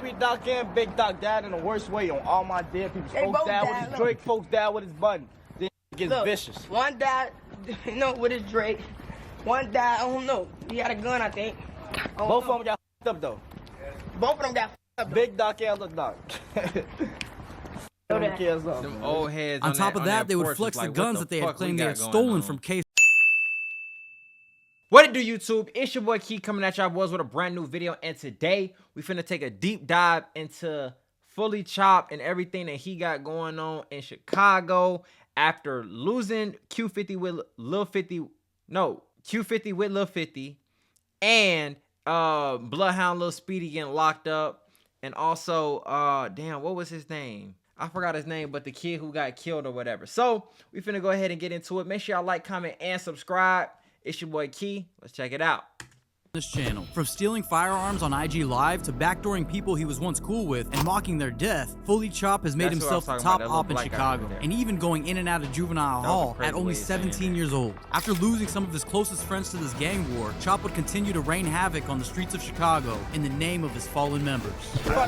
Baby Doc and Big Doc died in the worst way on all my dead people. They Folks both died with died, his Drake, folks died with his button. Then it gets Look, vicious. One died, with his Drake. One died, I don't know. He had a gun, I think. Both of them got f***ed up though. Both of them got f***ed up. Big Doc and Little Doc. Them old heads on top of that, they would flex the guns that they had claimed they had stolen from K. What it do, YouTube? It's your boy Key coming at y'all boys with a brand new video, and today we finna take a deep dive into FullyChop and everything that he got going on in Chicago after losing Q50 with Lil 50, no, Q50 with Lil 50, and Bloodhound Lil Speedy getting locked up, and also damn, what was his name? I forgot his name, but the kid who got killed or whatever. So we finna go ahead and get into it. Make sure y'all like, comment, and subscribe. It's your boy Key. Let's check it out. This channel, from stealing firearms on IG Live to backdooring people he was once cool with and mocking their death, FullyChop has made himself the top op in Chicago, and even going in and out of juvenile hall at only 17 years old. After losing some of his closest friends to this gang war, Chop would continue to rain havoc on the streets of Chicago in the name of his fallen members.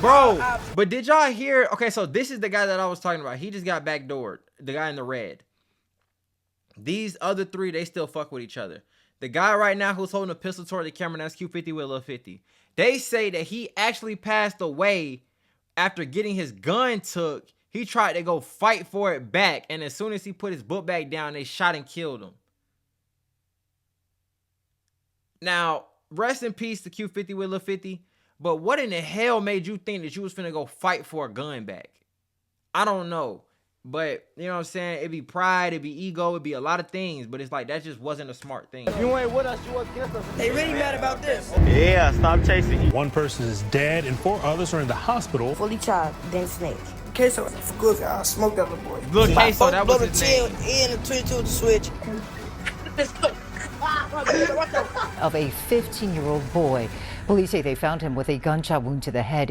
Bro, but did y'all hear? Okay, so this is the guy that I was talking about. He just got backdoored. The guy in the red. These other three, they still fuck with each other. The guy right now who's holding a pistol toward the camera, that's Q50 with Lil 50. They say that he actually passed away after getting his gun took. He tried to go fight for it back, and as soon as he put his book bag down, they shot and killed him. Now, rest in peace to Q50 with Lil 50, but what in the hell made you think that you was finna go fight for a gun back? I don't know. But, you know what I'm saying, it'd be pride, it'd be ego, it'd be a lot of things, but it's like, that just wasn't a smart thing. If you ain't with us, you against us. They really mad about this. Yeah, stop chasing you. One person is dead and 4 others are in the hospital. FullyChop, then Snake. Okay, so good, I smoked that little boy. Look, okay, so that was his name. And the 22 with the switch. Of a 15-year-old boy. Police say they found him with a gunshot wound to the head.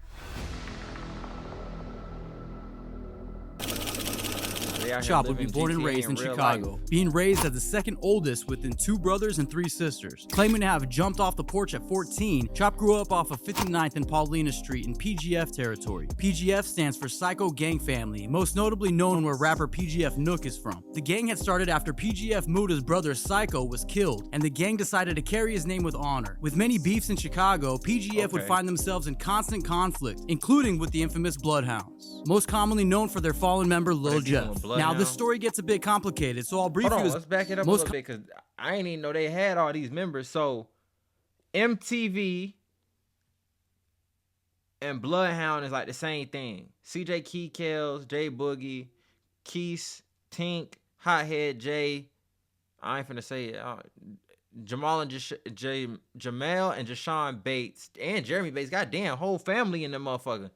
Chop would be born and raised in Chicago, being raised as the second oldest within 2 brothers and 3 sisters. Claiming to have jumped off the porch at 14, Chop grew up off of 59th and Paulina Street in PGF territory. PGF stands for Psycho Gang Family, most notably known where rapper PGF Nook is from. The gang had started after PGF Muda's brother Psycho was killed, and the gang decided to carry his name with honor. With many beefs in Chicago, PGF would find themselves in constant conflict, including with the infamous Bloodhounds, most commonly known for their fallen member Lil Jeff. Now, this story gets a bit complicated, so I'll brief you. Let's back it up a little bit, because I ain't even know they had all these members. So, MTV and Bloodhound is like the same thing. CJ Key Kells, J Boogie, Keese, Tink, Hothead, J. I ain't finna say it. Jamal and Jamal and Jashawn Bates and Jeremy Bates. Goddamn, whole family in the motherfucker.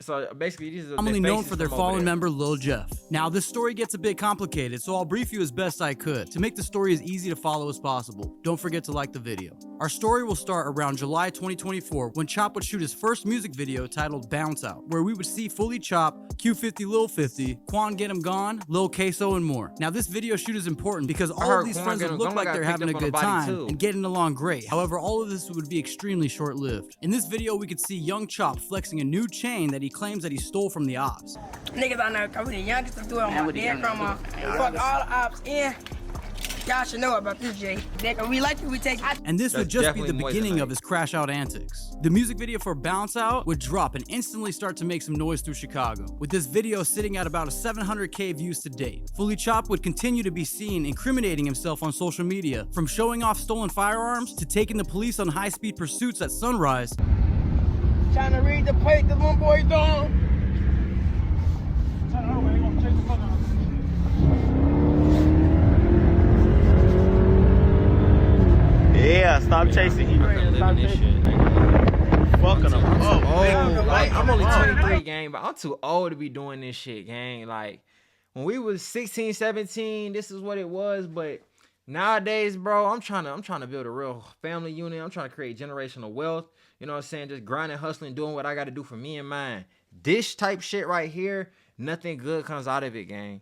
So basically, these are commonly known for their fallen member Lil Jeff. Now, this story gets a bit complicated, so I'll brief you as best I could to make the story as easy to follow as possible. Don't forget to like the video. Our story will start around July 2024 when Chop would shoot his first music video titled Bounce Out, where we would see FullyChop, Q50 Lil 50, Quan Get 'Em Gone, Lil Queso, and more. Now, this video shoot is important because all of these friends would look like they're having a good time and getting along great. However, all of this would be extremely short-lived. In this video, we could see young Chop flexing a new chain that he claims that he stole from the ops. Niggas out there, cause we the youngest to do it on my dead grandma. Fuck all the ops in. Y'all should know about this, Jay. We like it, we take it. And this would just be the beginning of his crash out antics. The music video for Bounce Out would drop and instantly start to make some noise through Chicago, with this video sitting at about 700K views to date. FullyChop would continue to be seen incriminating himself on social media, from showing off stolen firearms to taking the police on high-speed pursuits at sunrise. Trying to read the plate that one boy's on. Yeah, stop chasing you. Stop chasing. Fucking them up. I'm only 23, gang, but I'm too old to be doing this shit, gang. Like, when we was 16, 17, this is what it was, but nowadays, bro, I'm trying to build a real family unit. I'm trying to create generational wealth. You know what I'm saying? Just grinding, hustling, doing what I got to do for me and mine. This type shit right here, nothing good comes out of it, gang.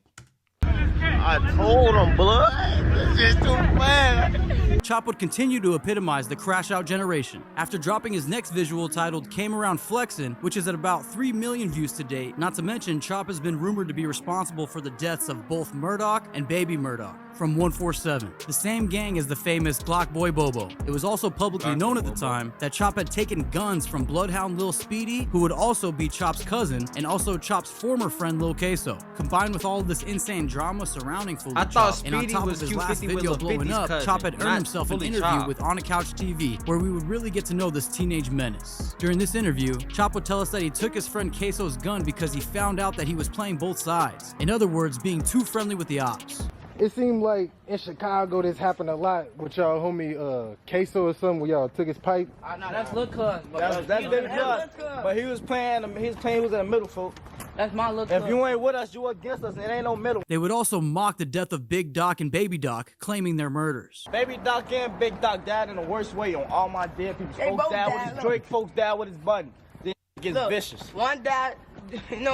I told him, blood. It's just too bad. Chop would continue to epitomize the crash out generation. After dropping his next visual titled Came Around Flexin', which is at about 3 million views to date, not to mention Chop has been rumored to be responsible for the deaths of both Murdoch and Baby Murdoch from 147, the same gang as the famous Glock Boy Bobo. It was also publicly known at the time that Chop had taken guns from Bloodhound Lil Speedy, who would also be Chop's cousin, and also Chop's former friend Lil Queso. Combined with all of this insane drama surrounding Fully Chop, and on top of his last video blowing up, Chop had earned himself an interview with On a Couch TV, where we would really get to know this teenage menace. During this interview, Chop would tell us that he took his friend Queso's gun because he found out that he was playing both sides. In other words, being too friendly with the ops. It seemed like in Chicago this happened a lot with y'all homie Queso or something where y'all took his pipe. No, that's Lil Cuz. That's Baby Cuz. But he was in the middle, folks. That's my Lil Cuz. If you ain't with us, you against us. It ain't no middle. They would also mock the death of Big Doc and Baby Doc, claiming their murders. Baby Doc and Big Doc died in the worst way on all my dead people. Folks died with his Drake, folks died with his button. Then it gets vicious. One died,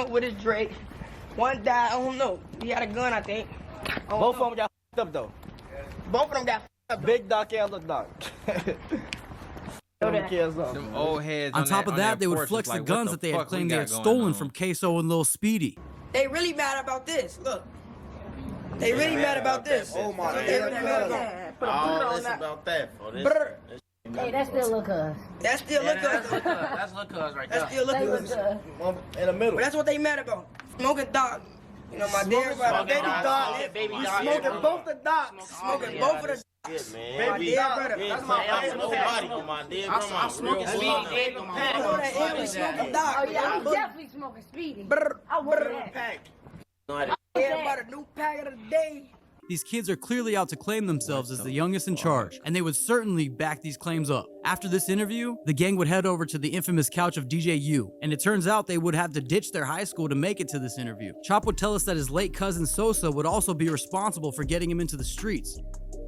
with his Drake. One died, I don't know. He had a gun, I think. Both of them got f***ed up though. Both of them got f***ed up. Big Doc and Lil Doc. Them old heads on top of that, they would flex the guns that they had claimed they had stolen from Queso and Lil Speedy. They really mad about this. Look. They really mad about this. Oh my God. They really mad about Put about that. Hey, that's still Lil Cuz. That's still Lil Cuz. That's Lil Cuz right there. That's still Lil Cuz. In the middle. But that's what they mad about. Smoking Doc. You know, my dear brother. Baby Doc. Baby You Doc. smoking both the Docs. Smoking both of the Shit, man. my Baby dear Doc. brother. That's my nobody for my dead grandma. I'm smoking Real Speedy. blood. Gave him You know that English smoking Doc. Oh yeah, I'm definitely smoking Speedy. I want that. Everybody new pack of the day. These kids are clearly out to claim themselves as the youngest in charge, and they would certainly back these claims up. After this interview, the gang would head over to the infamous couch of DJ U, and it turns out they would have to ditch their high school to make it to this interview. Chop would tell us that his late cousin Sosa would also be responsible for getting him into the streets.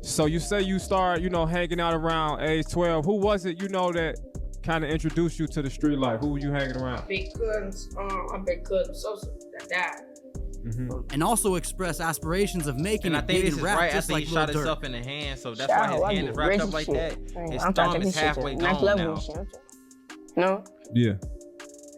So you say you start, hanging out around age 12. Who was it, that kind of introduced you to the street life? Who were you hanging around? Big cousins, big cousin Sosa that died. And also express aspirations of making And I it think big this in is rap right just after like he Lil shot Durk. himself in the hand, so that's why his hand is wrapped up like that. His thumb, his halfway gone now. No, Yeah.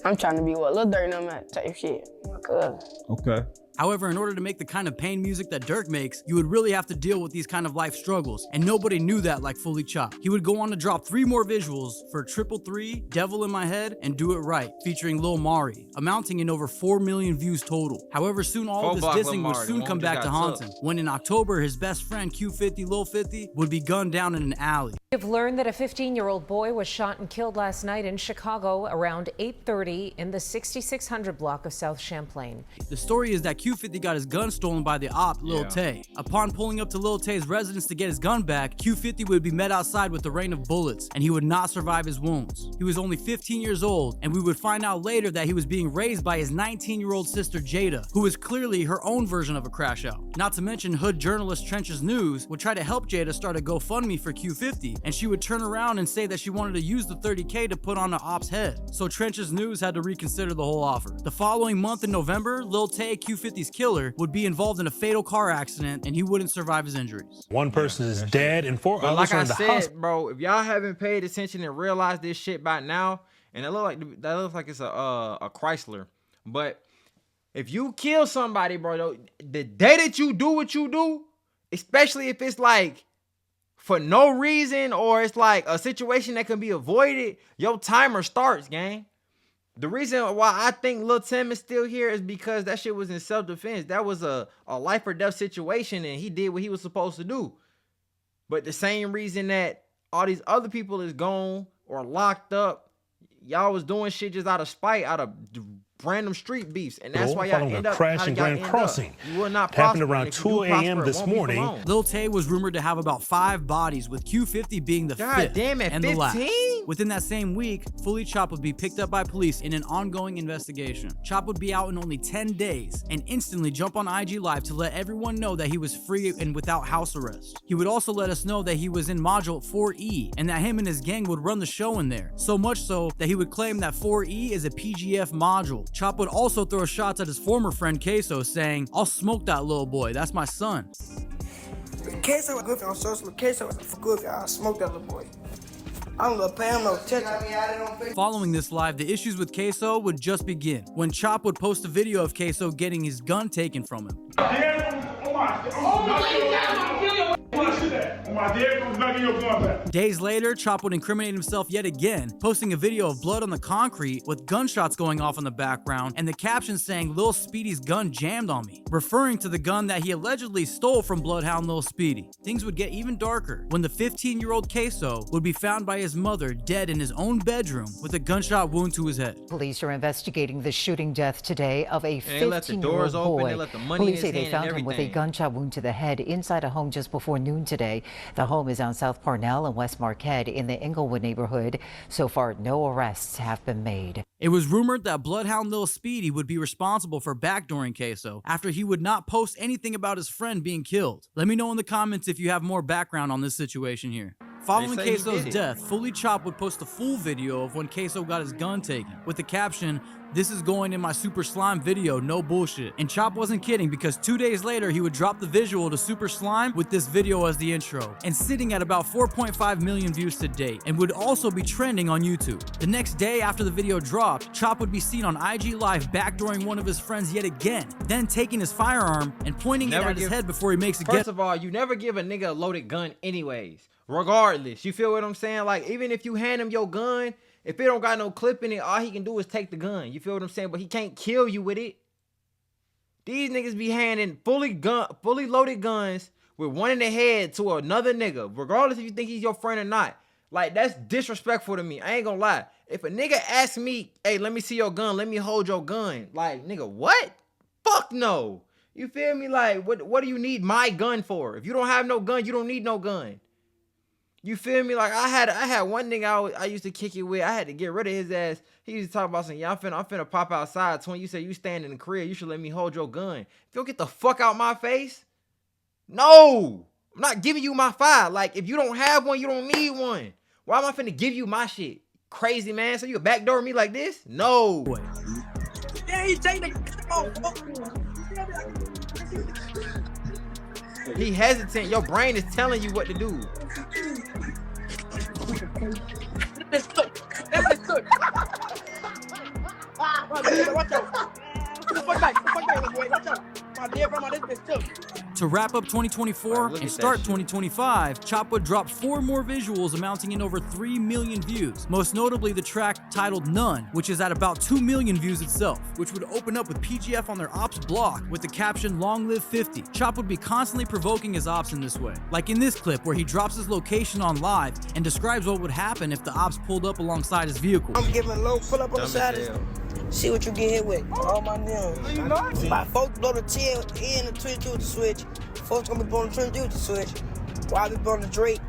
I'm trying to be what Lil Durk and them at type shit. My cousin. Okay. However, in order to make the kind of pain music that Durk makes, you would really have to deal with these kind of life struggles, and nobody knew that like Fully Chop. He would go on to drop 3 more visuals for 333, Devil in My Head, and Do It Right, featuring Lil Mari, amounting in over 4 million views total. However, soon all of this dissing would soon come back to haunt him, when in October, his best friend Q50 Lil 50 would be gunned down in an alley. We've learned that a 15-year-old boy was shot and killed last night in Chicago around 8:30 in the 6600 block of South Champlain. The story is that Q50 got his gun stolen by the op, Lil Tay. Upon pulling up to Lil Tay's residence to get his gun back, Q50 would be met outside with a rain of bullets, and he would not survive his wounds. He was only 15 years old, and we would find out later that he was being raised by his 19-year-old sister Jada, who was clearly her own version of a crash out. Not to mention, hood journalist Trench's News would try to help Jada start a GoFundMe for Q50, and she would turn around and say that she wanted to use the $30K to put on the op's head. So Trench's News had to reconsider the whole offer. The following month in November, Lil Tay, Q50's killer, would be involved in a fatal car accident, and he wouldn't survive his injuries. One person is dead and 4 But others like are I in the said, hospital. bro, if y'all haven't paid attention and realized this shit by now, and that looks like it's a Chrysler, but if you kill somebody, bro, though, the day that you do what you do, especially if it's like for no reason or it's like a situation that can be avoided, your timer starts, gang. The reason why I think Lil Tim is still here is because that shit was in self-defense. That was a life or death situation, and he did what he was supposed to do. But the same reason that all these other people is gone or locked up, y'all was doing shit just out of spite, out of random street beefs, and that's why y'all end up crash in Grand Crossing. You will not happened prosper, around 2 a.m. this morning. Lil Tay was rumored to have about 5 bodies, with Q50 being the 5th damn it, and the last. 15? Within that same week, Fully Chop would be picked up by police in an ongoing investigation. Chop would be out in only 10 days and instantly jump on IG Live to let everyone know that he was free and without house arrest. He would also let us know that he was in Module 4E and that him and his gang would run the show in there. So much so that he would claim that 4E is a PGF module. Chop would also throw shots at his former friend Queso, saying, "I'll smoke that little boy, that's my son." Queso was good on social. Queso was good. I smoked that little boy. I don't gonna pay him no attention. Following this live, the issues with Queso would just begin when Chop would post a video of Queso getting his gun taken from him. Days later, Chop would incriminate himself yet again, posting a video of blood on the concrete with gunshots going off in the background and the caption saying Lil Speedy's gun jammed on me, referring to the gun that he allegedly stole from Bloodhound Lil Speedy. Things would get even darker when the 15-year-old Queso would be found by his mother dead in his own bedroom with a gunshot wound to his head. Police are investigating the shooting death today of a 15-year-old boy. Police say they found him with a gunshot wound to the head inside a home just before noon today. The home is on South Parnell and West Marquette in the Inglewood neighborhood. So far, no arrests have been made. It was rumored that Bloodhound Lil Speedy would be responsible for backdooring Queso after he would not post anything about his friend being killed. Let me know in the comments if you have more background on this situation here. Following Queso's death, FullyChop would post a full video of when Queso got his gun taken with the caption, "This is going in my Super Slime video, no bullshit." And Chop wasn't kidding, because 2 days later he would drop the visual to Super Slime with this video as the intro, and sitting at about 4.5 million views to date, and would also be trending on YouTube. The next day after the video dropped, Chop would be seen on IG Live backdooring one of his friends yet again, then taking his firearm and pointing it at his head before he makes a First of all, you never give a nigga a loaded gun anyways, regardless. You feel what I'm saying? Like, even if you hand him your gun, if it don't got no clip in it, all he can do is take the gun. You feel what I'm saying? But he can't kill you with it. These niggas be handing fully loaded guns with one in the head to another nigga, regardless if you think he's your friend or not. Like, that's disrespectful to me. I ain't gonna lie. If a nigga asks me, hey, let me see your gun, let me hold your gun. Like, nigga, what? Fuck no. You feel me? Like, what do you need my gun for? If you don't have no gun, you don't need no gun. You feel me? Like, I had one nigga I used to kick it with. I had to get rid of his ass. He used to talk about something. Yeah, I'm finna pop outside. Twin, you say you stand in the crib. You should let me hold your gun. If you don't get the fuck out my face, no. I'm not giving you my file. Like, if you don't have one, you don't need one. Why am I finna give you my shit? Crazy, man. So you backdoor me like this? No. Yeah, he take the He hesitant. Your brain is telling you what to do. To wrap up 2024 and start 2025, Chop would drop 4 more visuals amounting in over 3 million views, most notably the track titled None, which is at about 2 million views itself, which would open up with PGF on their ops block with the caption Long Live 50. Chop would be constantly provoking his ops in this way, like in this clip where he drops his location on live and describes what would happen if the ops pulled up alongside his vehicle. I'm giving low, pull up on the side. See what you get hit with. All my nails. My folks blow the tail in the 22 with the switch. Folks gonna be blowing the 22 with the switch. While I be blowing the Drake.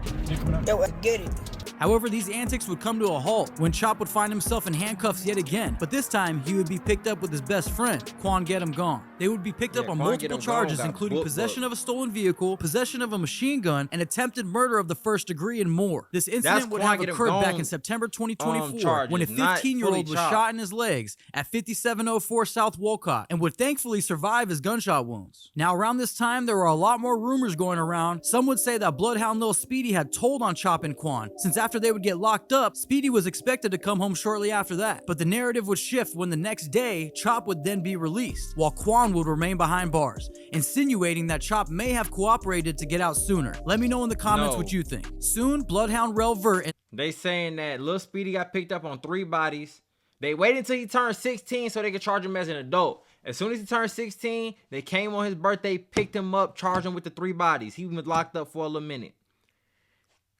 Yo, I get it. However, these antics would come to a halt when Chop would find himself in handcuffs yet again, but this time he would be picked up with his best friend, Quan Get 'Em Gone. They would be picked up on multiple charges, including possession of a stolen vehicle, possession of a machine gun, and attempted murder of the first degree, and more. This incident would have occurred back in September 2024 when a 15-year-old was shot in his legs at 5704 South Wolcott and would thankfully survive his gunshot wounds. Now, around this time, there were a lot more rumors going around. Some would say that Bloodhound Lil Speedy had told on Chop and Quan, since after they would get locked up, Speedy was expected to come home shortly after that. But the narrative would shift when the next day, Chop would then be released, while Quan would remain behind bars, insinuating that Chop may have cooperated to get out sooner. Let me know in the comments what you think. Soon, Bloodhound Rel Vert and they saying that Lil Speedy got picked up on 3 bodies. They waited until he turned 16 so they could charge him as an adult. As soon as he turned 16, they came on his birthday, picked him up, charged him with the 3 bodies. He was locked up for a little minute.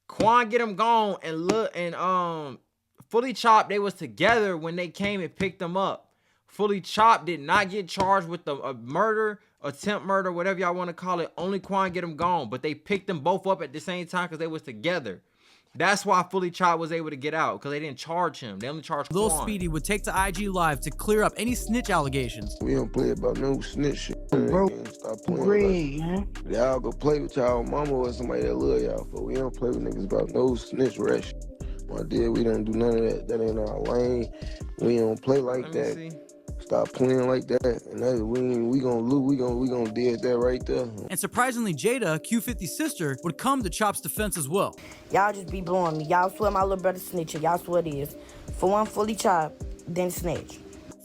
Quan Get 'Em Gone and FullyChop, they was together when they came and picked them up. FullyChop did not get charged with the murder, attempt murder, whatever y'all want to call it. Only Quan Get 'Em Gone, but they picked them both up at the same time because they was together. That's why FullyChop was able to get out, because they didn't charge him. They only charged Quan. Lil Speedy would take to IG Live to clear up any snitch allegations. We don't play about no snitch shit. Bro, stop playing about y'all go play with y'all mama or somebody that love y'all for. We don't play with niggas about no snitch rush. My dear, we don't do none of that. That ain't our lane. We don't play like that. Stop playing like that, and that, we gonna lose. We gonna deal with that right there. And surprisingly, Jada, Q50's sister, would come to Chop's defense as well. Y'all just be blowing me. Y'all swear my little brother snitching. Y'all swear it is. For one, FullyChop, then snitch.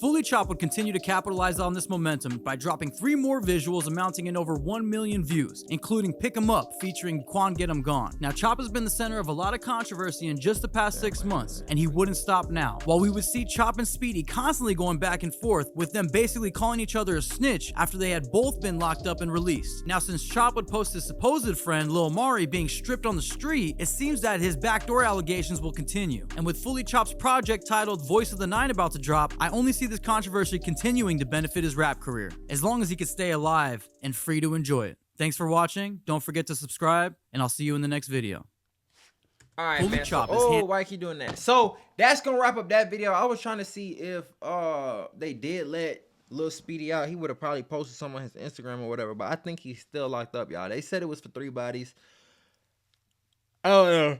FullyChop would continue to capitalize on this momentum by dropping 3 more visuals amounting in over 1 million views, including Pick 'em Up featuring Quan Get 'em Gone. Now, Chop has been the center of a lot of controversy in just the past 6 months, and he wouldn't stop now. While we would see Chop and Speedy constantly going back and forth, with them basically calling each other a snitch after they had both been locked up and released. Now, since Chop would post his supposed friend, Lil Mari, being stripped on the street, it seems that his backdoor allegations will continue. And with FullyChop's project titled Voice of the Nine about to drop, I only see this controversy continuing to benefit his rap career, as long as he can stay alive and free to enjoy it. Thanks for watching. Don't forget to subscribe, and I'll see you in the next video. All right, man. So, why keep doing that? So that's gonna wrap up that video. I was trying to see if they did let Lil Speedy out. He would have probably posted some on his Instagram or whatever, but I think he's still locked up, y'all. They said it was for 3 bodies. Oh,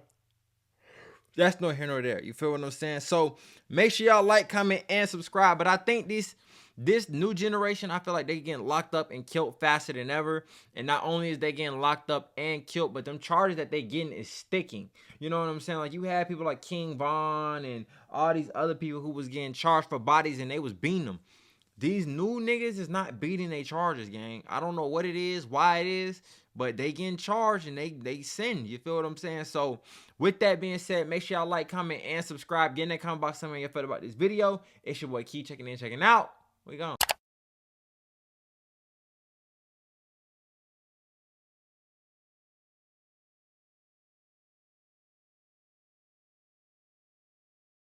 that's no here nor there. You feel what I'm saying? So make sure y'all like, comment, and subscribe. But I think this new generation, I feel like they getting locked up and killed faster than ever. And not only is they getting locked up and killed, but them charges that they getting is sticking. You know what I'm saying? Like, you had people like King Von and all these other people who was getting charged for bodies and they was beating them. These new niggas is not beating their charges, gang. I don't know what it is, why it is, but they getting charged and they sin. You feel what I'm saying? So with that being said, make sure y'all like, comment, and subscribe. Get in that comment box something you felt about this video. It's your boy Key checking in, checking out. We gone.